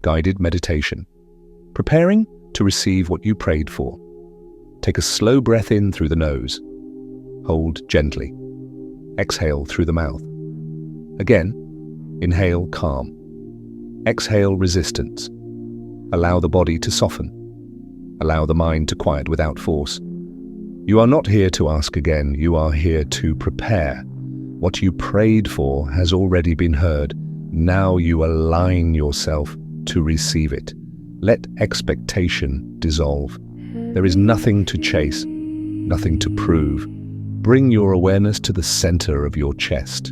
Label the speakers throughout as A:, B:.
A: guided meditation. Preparing to receive what you prayed for. Take a slow breath in through the nose. Hold gently. Exhale through the mouth. Again, inhale calm. Exhale resistance. Allow the body to soften. Allow the mind to quiet without force. You are not here to ask again, you are here to prepare. What you prayed for has already been heard. Now you align yourself to receive it. Let expectation dissolve. There is nothing to chase, nothing to prove. Bring your awareness to the center of your chest.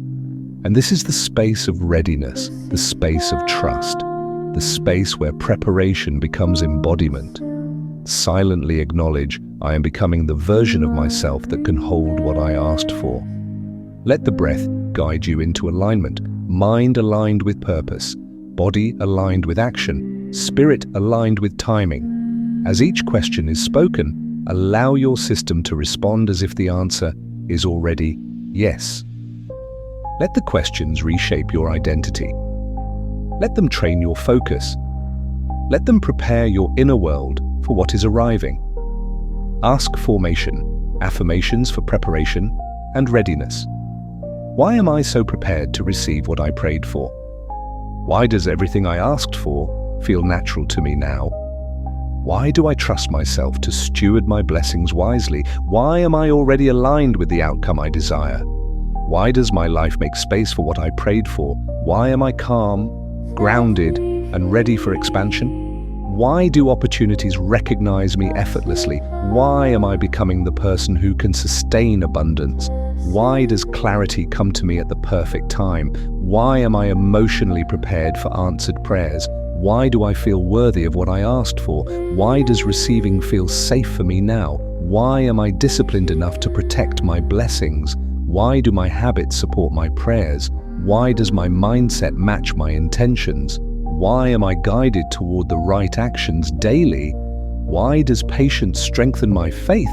A: And this is the space of readiness, the space of trust, the space where preparation becomes embodiment. Silently acknowledge, I am becoming the version of myself that can hold what I asked for. Let the breath guide you into alignment, mind aligned with purpose, body aligned with action, spirit aligned with timing. As each question is spoken, allow your system to respond as if the answer is already yes. Let the questions reshape your identity. Let them train your focus. Let them prepare your inner world for what is arriving. Ask formation, affirmations for preparation, and readiness. Why am I so prepared to receive what I prayed for? Why does everything I asked for feel natural to me now? Why do I trust myself to steward my blessings wisely? Why am I already aligned with the outcome I desire? Why does my life make space for what I prayed for? Why am I calm, grounded, and ready for expansion? Why do opportunities recognize me effortlessly? Why am I becoming the person who can sustain abundance? Why does clarity come to me at the perfect time? Why am I emotionally prepared for answered prayers? Why do I feel worthy of what I asked for? Why does receiving feel safe for me now? Why am I disciplined enough to protect my blessings? Why do my habits support my prayers? Why does my mindset match my intentions? Why am I guided toward the right actions daily? Why does patience strengthen my faith?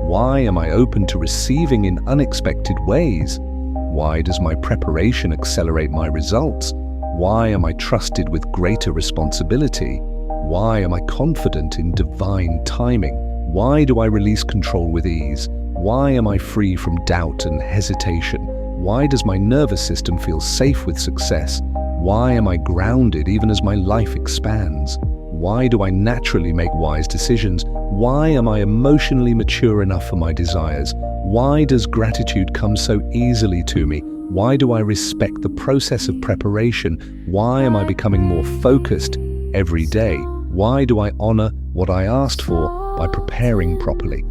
A: Why am I open to receiving in unexpected ways? Why does my preparation accelerate my results? Why am I trusted with greater responsibility? Why am I confident in divine timing? Why do I release control with ease? Why am I free from doubt and hesitation? Why does my nervous system feel safe with success? Why am I grounded even as my life expands? Why do I naturally make wise decisions? Why am I emotionally mature enough for my desires? Why does gratitude come so easily to me? Why do I respect the process of preparation? Why am I becoming more focused every day? Why do I honor what I asked for by preparing properly?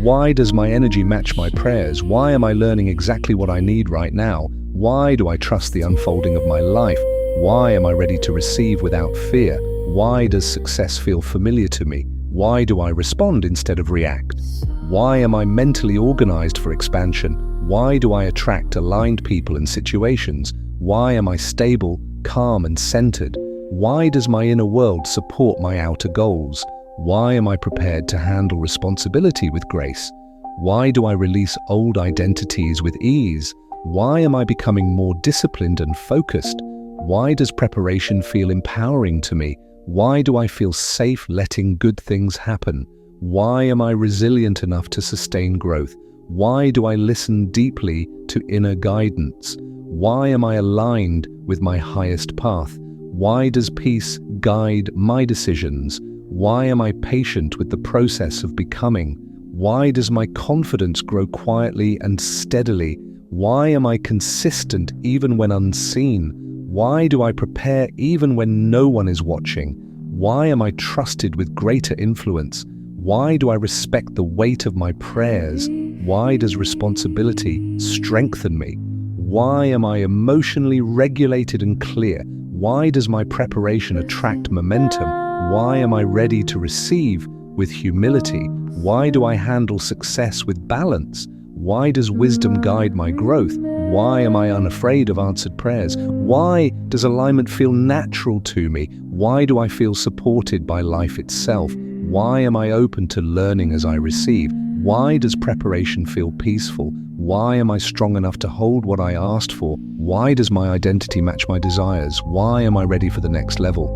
A: Why does my energy match my prayers? Why am I learning exactly what I need right now? Why do I trust the unfolding of my life? Why am I ready to receive without fear? Why does success feel familiar to me? Why do I respond instead of react? Why am I mentally organized for expansion? Why do I attract aligned people and situations? Why am I stable, calm, and centered? Why does my inner world support my outer goals? Why am I prepared to handle responsibility with grace? Why do I release old identities with ease? Why am I becoming more disciplined and focused? Why does preparation feel empowering to me? Why do I feel safe letting good things happen? Why am I resilient enough to sustain growth? Why do I listen deeply to inner guidance? Why am I aligned with my highest path? Why does peace guide my decisions? Why am I patient with the process of becoming? Why does my confidence grow quietly and steadily? Why am I consistent even when unseen? Why do I prepare even when no one is watching? Why am I trusted with greater influence? Why do I respect the weight of my prayers? Why does responsibility strengthen me? Why am I emotionally regulated and clear? Why does my preparation attract momentum? Why am I ready to receive with humility? Why do I handle success with balance? Why does wisdom guide my growth? Why am I unafraid of answered prayers? Why does alignment feel natural to me? Why do I feel supported by life itself? Why am I open to learning as I receive? Why does preparation feel peaceful? Why am I strong enough to hold what I asked for? Why does my identity match my desires? Why am I ready for the next level?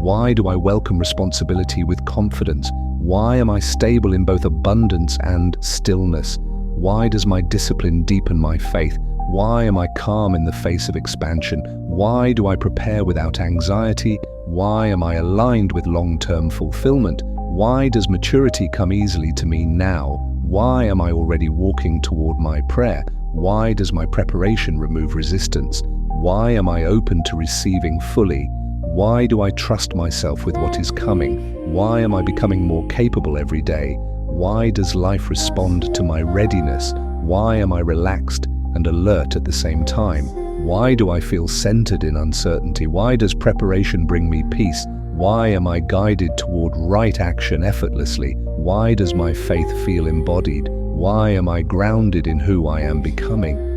A: Why do I welcome responsibility with confidence? Why am I stable in both abundance and stillness? Why does my discipline deepen my faith? Why am I calm in the face of expansion? Why do I prepare without anxiety? Why am I aligned with long-term fulfillment? Why does maturity come easily to me now? Why am I already walking toward my prayer? Why does my preparation remove resistance? Why am I open to receiving fully? Why do I trust myself with what is coming? Why am I becoming more capable every day? Why does life respond to my readiness? Why am I relaxed and alert at the same time? Why do I feel centered in uncertainty? Why does preparation bring me peace? Why am I guided toward right action effortlessly? Why does my faith feel embodied? Why am I grounded in who I am becoming?